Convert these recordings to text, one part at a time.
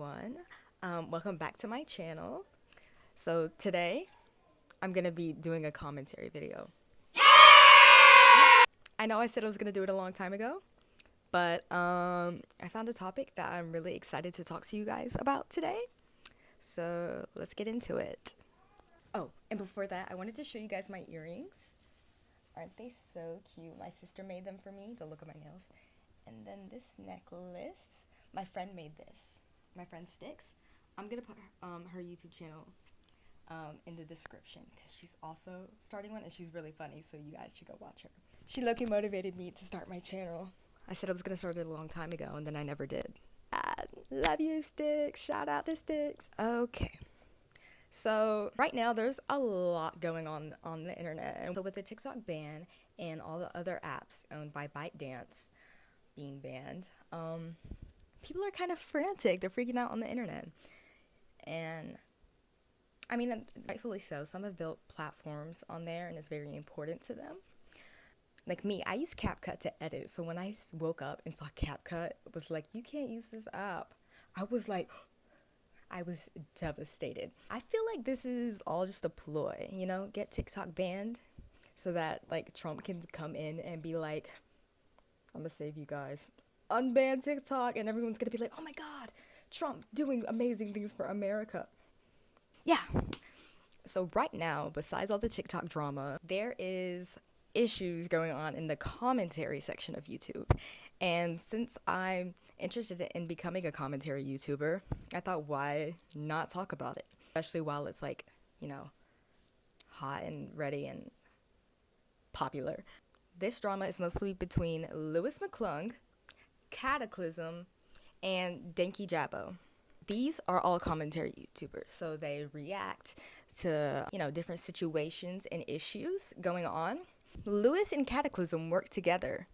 everyone. Welcome back to my channel. So today I'm gonna be doing a commentary video. I know I said I was gonna do it a long time ago, but I found a topic that I'm really excited to talk to you guys about today. So let's get into it. Oh, and before that, I wanted to show you guys my earrings. Aren't they so cute? My sister made them for me. Don't look at my nails. And then this necklace, my friend made this. My friend Sticks. I'm gonna put her YouTube channel in the description because she's also starting one and she's really funny, so you guys should go watch her. She low-key motivated me to start my channel. I said I was gonna start it a long time ago and then I never did. Love you, Sticks. Shout out to Sticks. Okay. So right now there's a lot going on the internet, and so with the TikTok ban and all the other apps owned by ByteDance being banned, people are kind of frantic. They're freaking out on the internet. And I mean, rightfully so. Some have built platforms on there and it's very important to them. Like me, I use CapCut to edit. So when I woke up and saw CapCut, it was like, you can't use this app. I was devastated. I feel like this is all just a ploy, you know, get TikTok banned so that like Trump can come in and be like, I'm gonna save you guys. Unban TikTok, and everyone's gonna be like, oh my god, Trump doing amazing things for America. Yeah. So right now, besides all the TikTok drama, there is issues going on in the commentary section of YouTube. And since I'm interested in becoming a commentary YouTuber, I thought, why not talk about it? Especially while it's like, you know, hot and ready and popular. This drama is mostly between Louis McClung, Cataclysm, and Denki Jabo. These are all commentary YouTubers, so they react to, you know, different situations and issues going on. Louis and Cataclysm worked together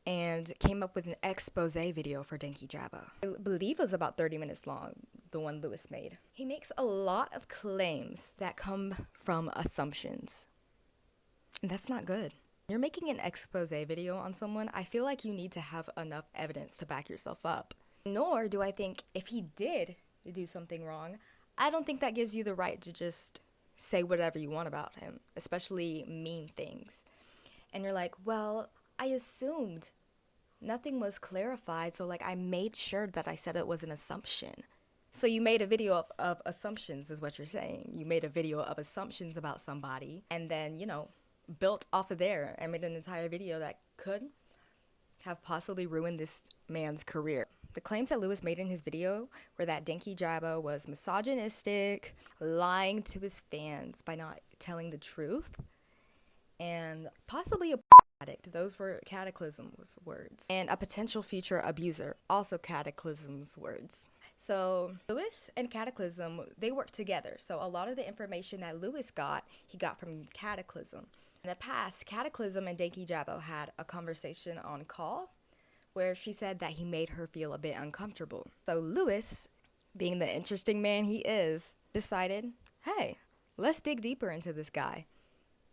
and came up with an expose video for Denki Jabo. I believe it was about 30 minutes long, the one Louis made. He makes a lot of claims that come from assumptions, and that's not good. You're making an expose video on someone, I feel like you need to have enough evidence to back yourself up. Nor do I think if he did do something wrong, I don't think that gives you the right to just say whatever you want about him, especially mean things. And you're like, well, I assumed nothing was clarified, so like I made sure that I said it was an assumption. So you made a video of assumptions is what you're saying. You made a video of assumptions about somebody and then, you know, built off of there and made an entire video that could have possibly ruined this man's career. The claims that Louis made in his video were that Denki Jabo was misogynistic, lying to his fans by not telling the truth, and possibly a addict. Those were Cataclysm's words. And a potential future abuser, also Cataclysm's words. So Louis and Cataclysm, they worked together. So a lot of the information that Louis got, he got from Cataclysm. In the past, Cataclysm and Denki Jabo had a conversation on call where she said that he made her feel a bit uncomfortable. So Louis, being the interesting man he is, decided, hey, let's dig deeper into this guy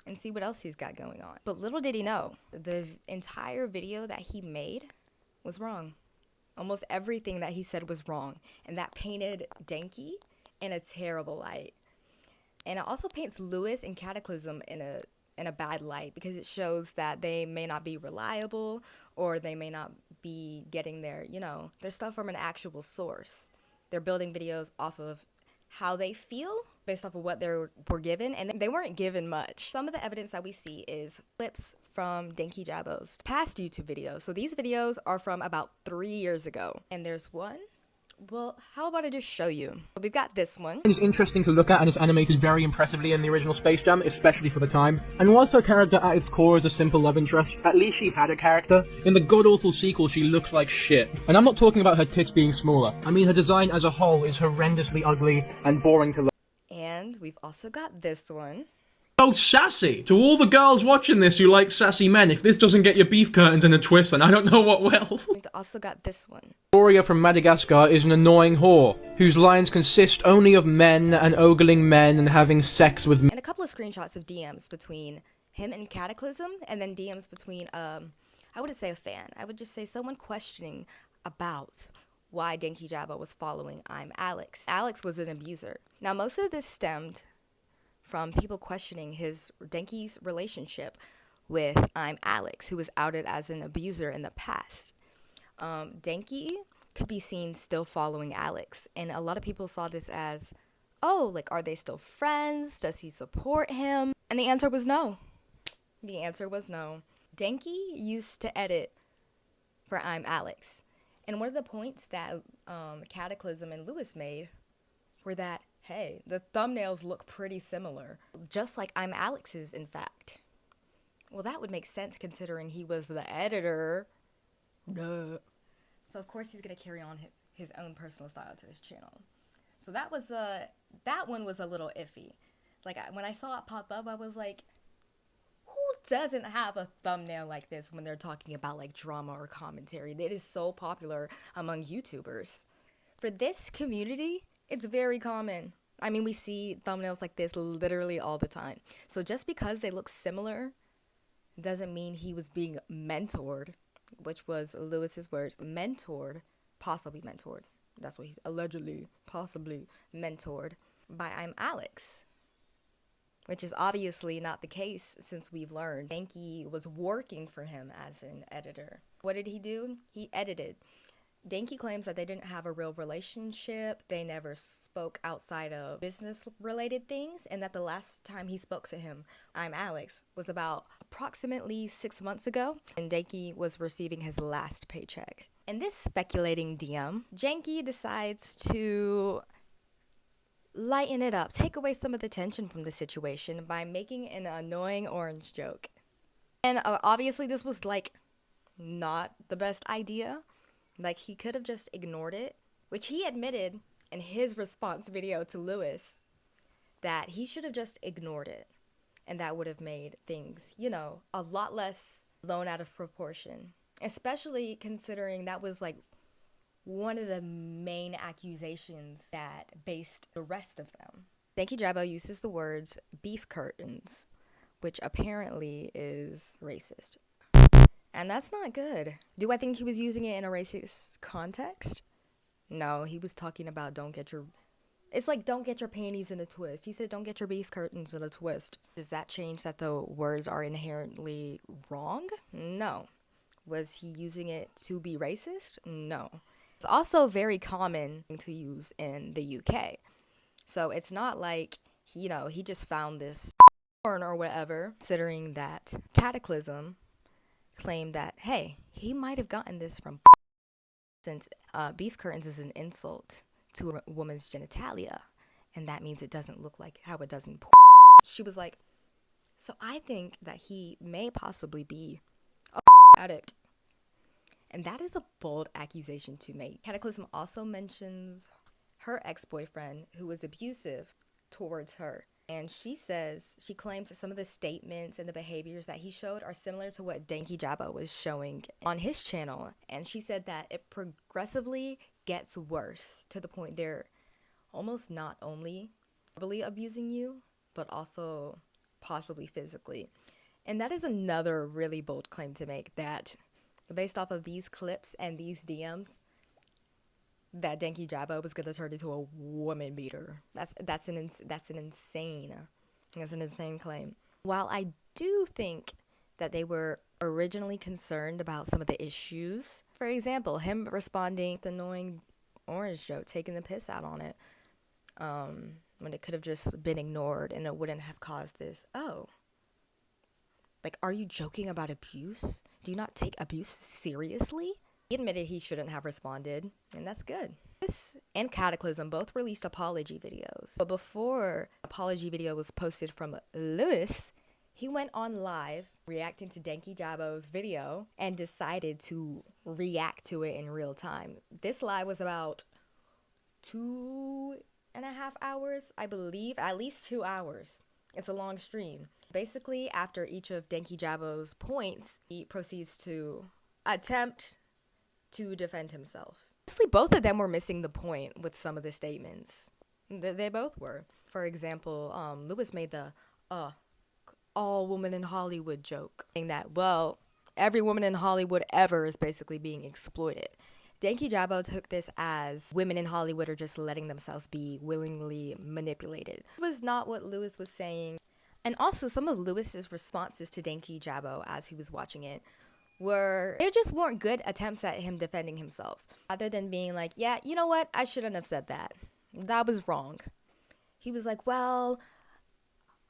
and see what else he's got going on. But little did he know, the entire video that he made was wrong. Almost everything that he said was wrong, and that painted Denki in a terrible light. And it also paints Louis and Cataclysm in a bad light because it shows that they may not be reliable or they may not be getting their, you know, their stuff from an actual source. They're building videos off of how they feel based off of what they were given, and they weren't given much. Some of the evidence that we see is clips from Denki Jabo's past YouTube videos. So these videos are from about 3 years ago. And there's one. Well, how about I just show you? We've got this one. It's interesting to look at and it's animated very impressively in the original Space Jam, especially for the time. And whilst her character at its core is a simple love interest, at least she had a character. In the god-awful sequel, she looks like shit. And I'm not talking about her tits being smaller. I mean, her design as a whole is horrendously ugly and boring to look. And we've also got this one. So sassy! To all the girls watching this who like sassy men, if this doesn't get your beef curtains in a twist, then I don't know what will. We've also got this one. Gloria from Madagascar is an annoying whore, whose lines consist only of men and ogling men and having sex with men. And a couple of screenshots of DMs between him and Cataclysm, and then DMs between, I wouldn't say a fan, I would just say someone questioning about why Denki Jabba was following I'm Alex. Alex was an abuser. Now, most of this stemmed from people questioning Denki's relationship with I'm Alex, who was outed as an abuser in the past. Denki could be seen still following Alex, and a lot of people saw this as, oh, like, are they still friends? Does he support him? And the answer was no. The answer was no. Denki used to edit for I'm Alex. And one of the points that Cataclysm and Lewis made were that, hey, the thumbnails look pretty similar, just like I'm Alex's, in fact. Well, that would make sense considering he was the editor. Duh. So, of course, he's going to carry on his own personal style to his channel. So that one was a little iffy. Like, when I saw it pop up, I was like, who doesn't have a thumbnail like this when they're talking about like drama or commentary? It is so popular among YouTubers. For this community, it's very common. I mean, we see thumbnails like this literally all the time. So just because they look similar doesn't mean he was being mentored, which was Lewis's words, possibly mentored. That's what he's allegedly, possibly mentored by I'm Alex, which is obviously not the case since we've learned Denki was working for him as an editor. What did he do? He edited. Denki claims that they didn't have a real relationship, they never spoke outside of business-related things, and that the last time he spoke to him, I'm Alex, was about approximately 6 months ago, and Denki was receiving his last paycheck. In this speculating DM, Denki decides to lighten it up, take away some of the tension from the situation by making an annoying orange joke. And obviously this was like not the best idea. Like, he could have just ignored it, which he admitted in his response video to Lewis that he should have just ignored it, and that would have made things, a lot less blown out of proportion, especially considering that was like one of the main accusations that based the rest of them. Denki Jabba uses the words beef curtains, which apparently is racist. And that's not good. Do I think he was using it in a racist context? No, he was talking about don't get your panties in a twist. He said don't get your beef curtains in a twist. Does that change that the words are inherently wrong? No. Was he using it to be racist? No. It's also very common to use in the UK. So it's not like, he just found this porn or whatever, considering that Cataclysm claimed that, hey, he might have gotten this from since beef curtains is an insult to a woman's genitalia, and that means it doesn't look like how it does in porn. She was like, so I think that he may possibly be a addict. And that is a bold accusation to make. Cataclysm also mentions her ex-boyfriend who was abusive towards her. And she claims that some of the statements and the behaviors that he showed are similar to what Denki Jabba was showing on his channel. And she said that it progressively gets worse to the point they're almost not only verbally abusing you, but also possibly physically. And that is another really bold claim to make, that based off of these clips and these DMs, that Denki Jabba was gonna turn into a woman beater. That's an insane claim. While I do think that they were originally concerned about some of the issues, for example, him responding with the annoying orange joke, taking the piss out on it, when it could have just been ignored and it wouldn't have caused this. Oh, like, are you joking about abuse? Do you not take abuse seriously? He admitted he shouldn't have responded, and that's good. This and Cataclysm both released apology videos. But before apology video was posted from Lewis, he went on live reacting to Denki Jabba's video and decided to react to it in real time. This live was about 2.5 hours, I believe, at least 2 hours. It's a long stream. Basically, after each of Denki Jabba's points, he proceeds to attempt to defend himself. Honestly, both of them were missing the point with some of the statements. They both were. For example, Lewis made the all woman in Hollywood joke, saying that, well, every woman in Hollywood ever is basically being exploited. Denki Jabo took this as women in Hollywood are just letting themselves be willingly manipulated. It was not what Lewis was saying. And also, some of Lewis's responses to Denki Jabo as he was watching it they just weren't good attempts at him defending himself. Rather than being like, yeah, you know what, I shouldn't have said that. That was wrong. He was like, well,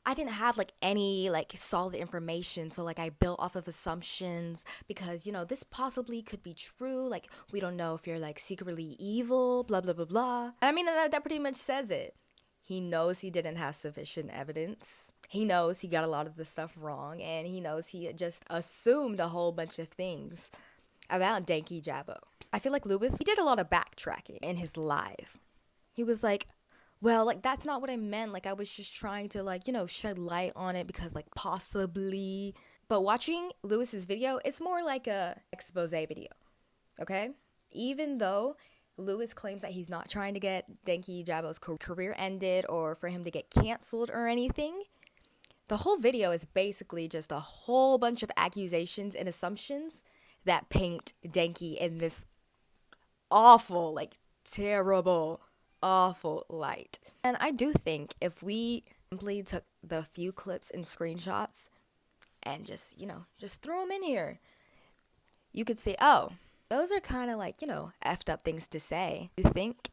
I didn't have like any like solid information, so like I built off of assumptions because, you know, this possibly could be true. Like, we don't know if you're like secretly evil, blah blah blah blah. I mean, that pretty much says it. He knows he didn't have sufficient evidence. He knows he got a lot of the stuff wrong, and he knows he just assumed a whole bunch of things about Denki Jabo. I feel like Lewis, he did a lot of backtracking in his live. He was like, well, like, that's not what I meant. Like, I was just trying to, like, you know, shed light on it because, like, possibly. But watching Lewis's video, it's more like a expose video, okay? Even though Lewis claims that he's not trying to get Denki Jabo's career ended or for him to get canceled or anything, the whole video is basically just a whole bunch of accusations and assumptions that paint Denki in this awful, like, terrible, awful light. And I do think if we simply took the few clips and screenshots and just, you know, just throw them in here, you could see, oh, those are kind of like, you know, effed up things to say. You think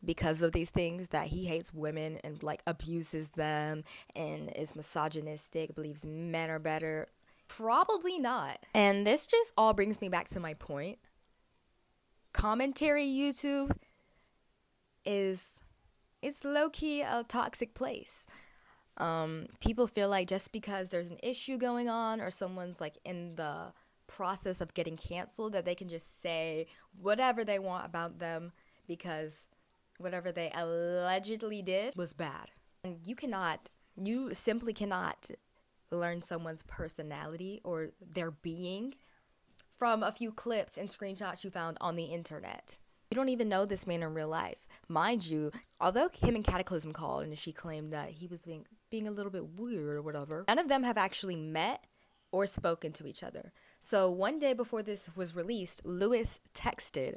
because of these things that he hates women and like abuses them and is misogynistic, believes men are better? Probably not. And this just all brings me back to my point. Commentary YouTube it's low-key a toxic place. People feel like just because there's an issue going on or someone's like in the process of getting canceled that they can just say whatever they want about them because whatever they allegedly did was bad. And you simply cannot learn someone's personality or their being from a few clips and screenshots you found on the internet. You don't even know this man in real life. Mind you, although him and Cataclysm called and she claimed that he was being a little bit weird or whatever, none of them have actually met or spoken to each other. So one day before this was released, Lewis texted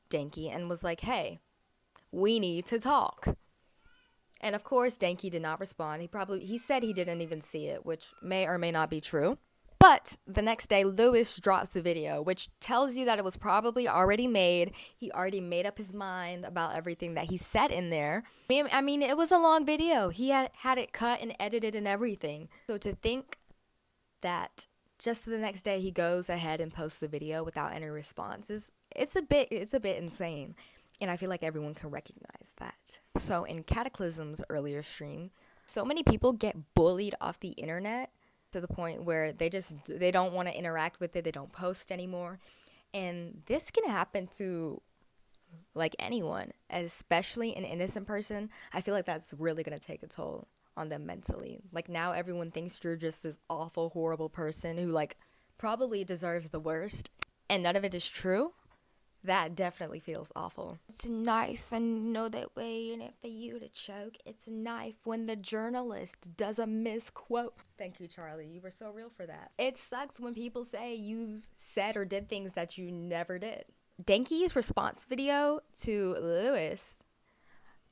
Denki and was like, hey, we need to talk. And of course, Denki did not respond. He said he didn't even see it, which may or may not be true. But the next day, Lewis drops the video, which tells you that it was probably already made. He already made up his mind about everything that he said in there. I mean, it was a long video. He had it cut and edited and everything. So to think that just the next day he goes ahead and posts the video without any responses, it's a bit insane. And I feel like everyone can recognize that. So in Cataclysm's earlier stream, so many people get bullied off the internet to the point where they don't want to interact with it. They don't post anymore. And this can happen to like anyone, especially an innocent person. I feel like that's really going to take a toll on them mentally. Like now everyone thinks you're just this awful, horrible person who like probably deserves the worst. And none of it is true. That definitely feels awful. It's a knife and know that way in it for you to choke. It's a knife when the journalist does a misquote. Thank you, Charlie. You were so real for that. It sucks when people say you said or did things that you never did. Denki's response video to Lewis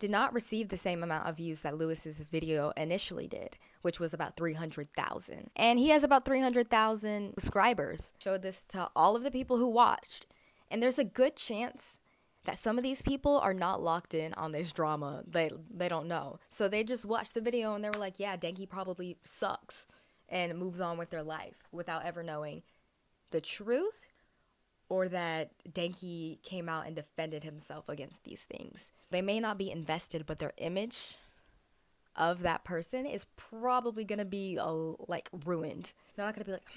did not receive the same amount of views that Lewis's video initially did, which was about 300,000. And he has about 300,000 subscribers. Showed this to all of the people who watched. And there's a good chance that some of these people are not locked in on this drama. They don't know. So they just watched the video and they were like, yeah, Denki probably sucks, and moves on with their life without ever knowing the truth or that Denki came out and defended himself against these things. They may not be invested, but their image of that person is probably going to be ruined. They're not going to be like,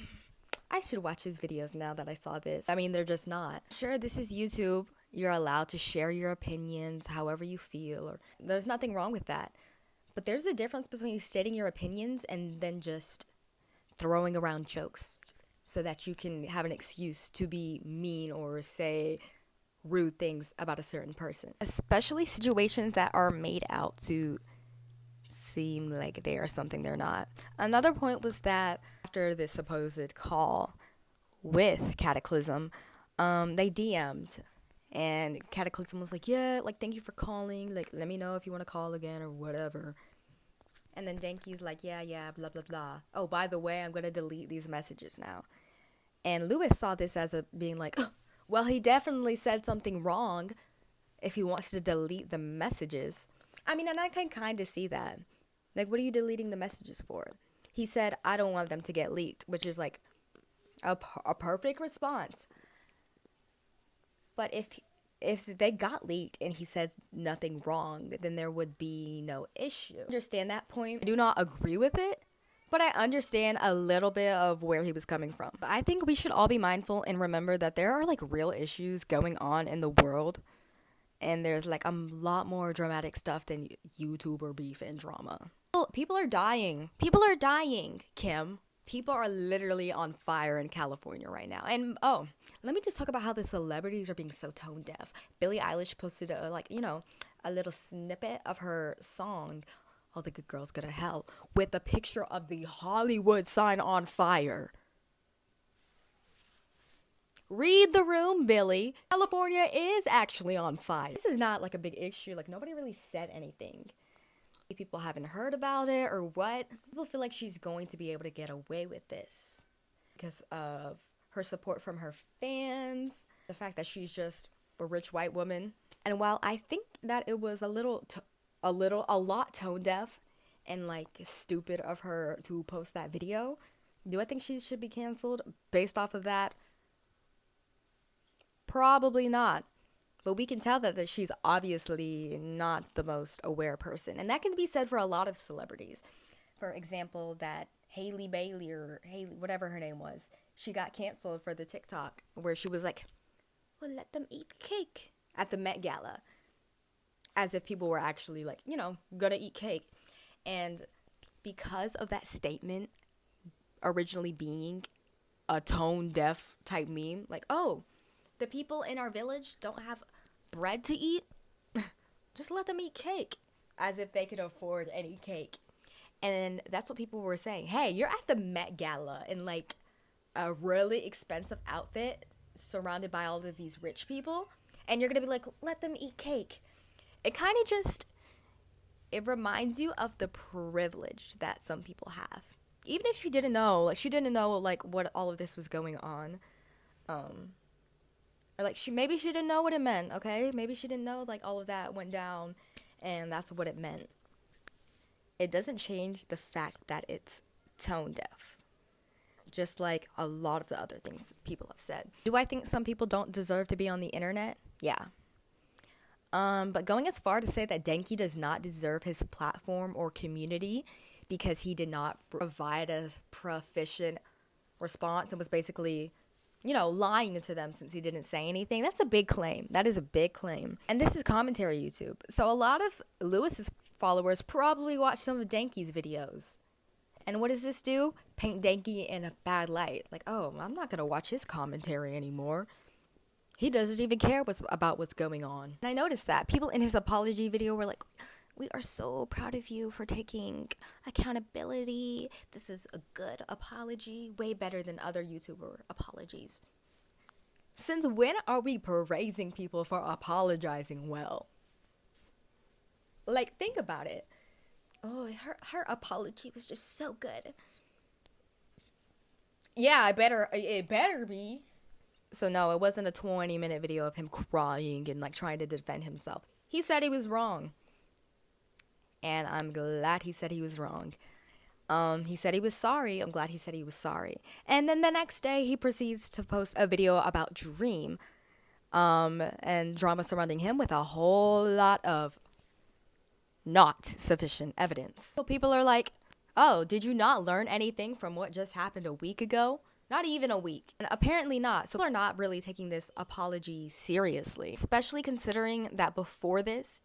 I should watch his videos now that I saw this. I mean, they're just not. Sure, this is YouTube. You're allowed to share your opinions however you feel. Or there's nothing wrong with that. But there's a difference between stating your opinions and then just throwing around jokes so that you can have an excuse to be mean or say rude things about a certain person. Especially situations that are made out to seem like they are something they're not. Another point was that after this supposed call with Cataclysm, they DM'd And Cataclysm was like, yeah, like, thank you for calling. Like, let me know if you want to call again or whatever. And then Denki's like, yeah, blah, blah, blah. Oh, by the way, I'm going to delete these messages now. And Lewis saw this as a being like, oh, well, he definitely said something wrong if he wants to delete the messages. I mean, and I can kind of see that. Like, what are you deleting the messages for? He said, I don't want them to get leaked, which is like a perfect response. But if they got leaked and he says nothing wrong, then there would be no issue. I understand that point. I do not agree with it, but I understand a little bit of where he was coming from. I think we should all be mindful and remember that there are like real issues going on in the world, and there's like a lot more dramatic stuff than YouTuber beef and drama. People are dying. People are dying, Kim. People are literally on fire in California right now. And oh, let me just talk about how the celebrities are being so tone deaf. Billie Eilish posted a little snippet of her song, All the Good Girls Go to Hell, with a picture of the Hollywood sign on fire. Read the room, Billie. California is actually on fire. This is not like a big issue. Like, nobody really said anything. People haven't heard about it or what. People feel like she's going to be able to get away with this because of her support from her fans, the fact that she's just a rich white woman. And while I think that it was a lot tone deaf and like stupid of her to post that video, do I think she should be canceled based off of that? Probably not. But we can tell that she's obviously not the most aware person. And that can be said for a lot of celebrities. For example, that Haley Bailey or Haley, whatever her name was, she got canceled for the TikTok where she was like, well, let them eat cake at the Met Gala. As if people were actually like, gonna eat cake. And because of that statement originally being a tone deaf type meme, like, oh, the people in our village don't have bread to eat, just let them eat cake, as if they could afford any cake. And that's what people were saying. Hey, you're at the Met Gala in like a really expensive outfit surrounded by all of these rich people, and you're gonna be like, let them eat cake. It kind of it reminds you of the privilege that some people have, even if she didn't know like what all of this was going on. Or like maybe she didn't know what it meant, okay? Maybe she didn't know like all of that went down and that's what it meant. It doesn't change the fact that it's tone deaf. Just like a lot of the other things people have said. Do I think some people don't deserve to be on the internet? Yeah. But going as far to say that Denki does not deserve his platform or community because he did not provide a proficient response and was basically lying to them since he didn't say anything. That's a big claim. That is a big claim. And this is commentary YouTube. So a lot of Lewis's followers probably watch some of Denki's videos. And what does this do? Paint Denki in a bad light. Like, oh, I'm not going to watch his commentary anymore. He doesn't even care about what's going on. And I noticed that. People in his apology video were like, we are so proud of you for taking accountability. This is a good apology, way better than other YouTuber apologies. Since when are we praising people for apologizing well? Like, think about it. Oh, her apology was just so good. Yeah, it better be. So no, it wasn't a 20-minute video of him crying and like trying to defend himself. He said he was wrong. And I'm glad he said he was wrong. He said he was sorry. I'm glad he said he was sorry. And then the next day, he proceeds to post a video about Dream and drama surrounding him with a whole lot of not sufficient evidence. So people are like, oh, did you not learn anything from what just happened a week ago? Not even a week. And apparently not. So people are not really taking this apology seriously, especially considering that before this,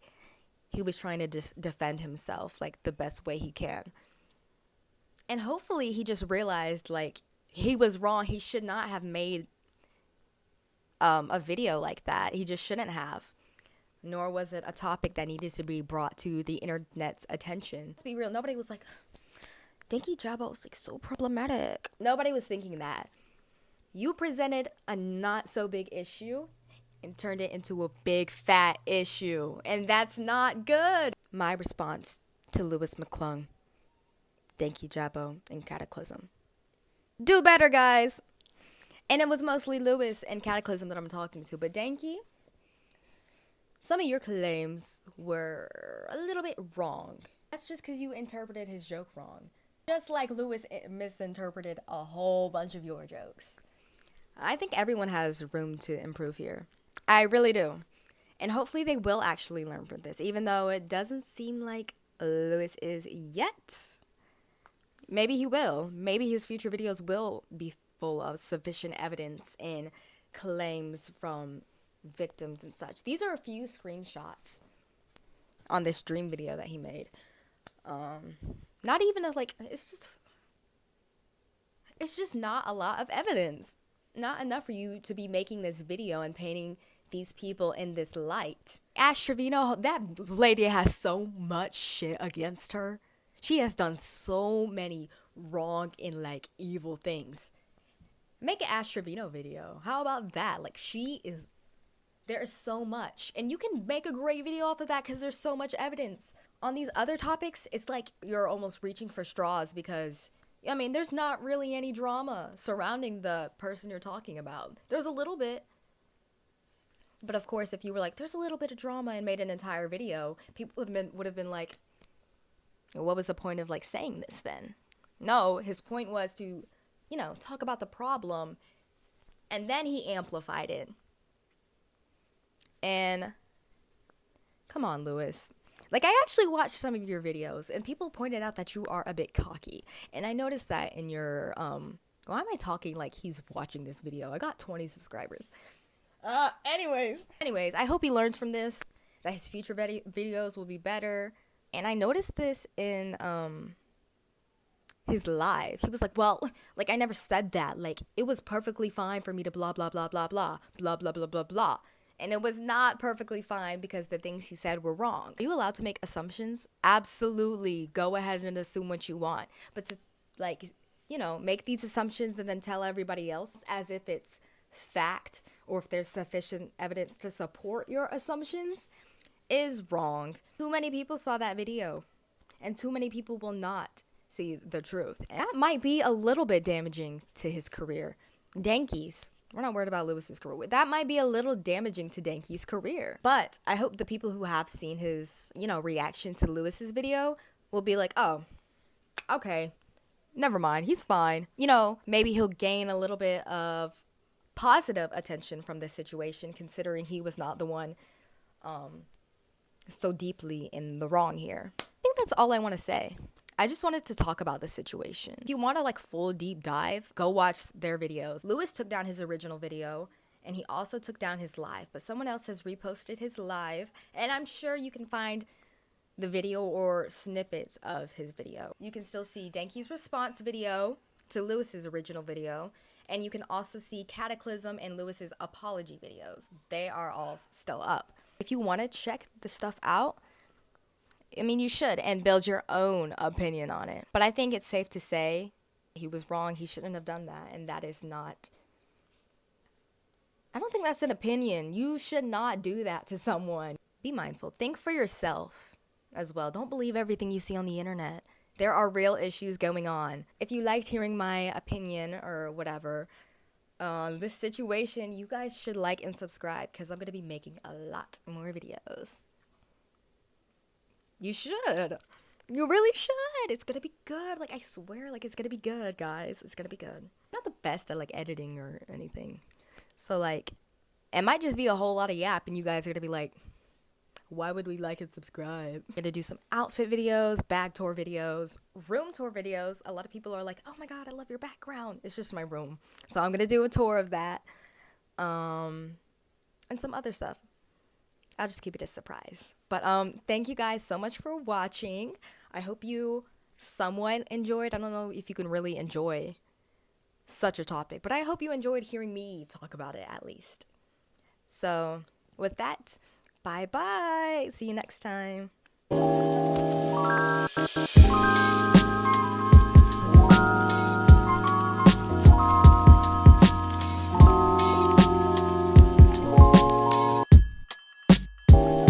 he was trying to defend himself like the best way he can. And hopefully he just realized like he was wrong. He should not have made a video like that. He just shouldn't have. Nor was it a topic that needed to be brought to the internet's attention. Let's be real. Nobody was like, Denki Jabba was like so problematic. Nobody was thinking that. You presented a not so big issue and turned it into a big fat issue. And that's not good. My response to Lewis McClung, Denki Jabo, and Cataclysm. Do better, guys. And it was mostly Lewis and Cataclysm that I'm talking to. But Denki, some of your claims were a little bit wrong. That's just because you interpreted his joke wrong. Just like Lewis misinterpreted a whole bunch of your jokes. I think everyone has room to improve here. I really do. And hopefully they will actually learn from this, even though it doesn't seem like Lewis is yet. Maybe he will. Maybe his future videos will be full of sufficient evidence and claims from victims and such. These are a few screenshots on this dream video that he made. Not even it's just not a lot of evidence. Not enough for you to be making this video and painting these people in this light. Ash Trevino, that lady has so much shit against her. She has done so many wrong and like evil things. Make an Ash Trevino video. How about that? Like, there's so much. And you can make a great video off of that because there's so much evidence. On these other topics, it's like you're almost reaching for straws because, I mean, there's not really any drama surrounding the person you're talking about. There's a little bit. But of course, if you were like, there's a little bit of drama and made an entire video, people would have been like, what was the point of like saying this then? No, his point was to, talk about the problem, and then he amplified it. And come on, Lewis. Like, I actually watched some of your videos, and people pointed out that you are a bit cocky. And I noticed that in your, why am I talking like he's watching this video? I got 20 subscribers. Anyways, I hope he learns from this, that his future videos will be better. And I noticed this in, his live. He was like, well, like, I never said that. Like, it was perfectly fine for me to blah, blah, blah, blah, blah, blah, blah, blah, blah, blah. And it was not perfectly fine because the things he said were wrong. Are you allowed to make assumptions? Absolutely. Go ahead and assume what you want. But to, like, make these assumptions and then tell everybody else as if it's fact or if there's sufficient evidence to support your assumptions is wrong. Too many people saw that video. And too many people will not see the truth. And that might be a little bit damaging to his career. Denki's. We're not worried about Lewis's career. That might be a little damaging to Denki's career. But I hope the people who have seen his, reaction to Lewis's video will be like, oh, okay, never mind. He's fine. Maybe he'll gain a little bit of positive attention from this situation, considering he was not the one so deeply in the wrong here. I think that's all I want to say. I just wanted to talk about the situation. If you want a full deep dive, go watch their videos. Lewis took down his original video, and he also took down his live, but someone else has reposted his live, and I'm sure you can find the video or snippets of his video. You can still see Denki's response video to Lewis's original video, and you can also see Cataclysm and Lewis's apology videos. They are all still up. If you want to check the stuff out, I mean, you should, and build your own opinion on it. But I think it's safe to say he was wrong. He shouldn't have done that. And that is not, I don't think that's an opinion. You should not do that to someone. Be mindful. Think for yourself as well. Don't believe everything you see on the internet. There are real issues going on. If you liked hearing my opinion or whatever on this situation, you guys should like and subscribe because I'm going to be making a lot more videos. You should. You really should. It's gonna be good. Like, I swear, it's gonna be good, guys. It's gonna be good. I'm not the best at, editing or anything. So, it might just be a whole lot of yap, and you guys are gonna be like, why would we like and subscribe? I'm gonna do some outfit videos, bag tour videos, room tour videos. A lot of people are like, oh my god, I love your background. It's just my room. So I'm gonna do a tour of that. And some other stuff. I'll just keep it a surprise. But thank you guys so much for watching. I hope you somewhat enjoyed. I don't know if you can really enjoy such a topic, but I hope you enjoyed hearing me talk about it at least. So with that, bye-bye. See you next time.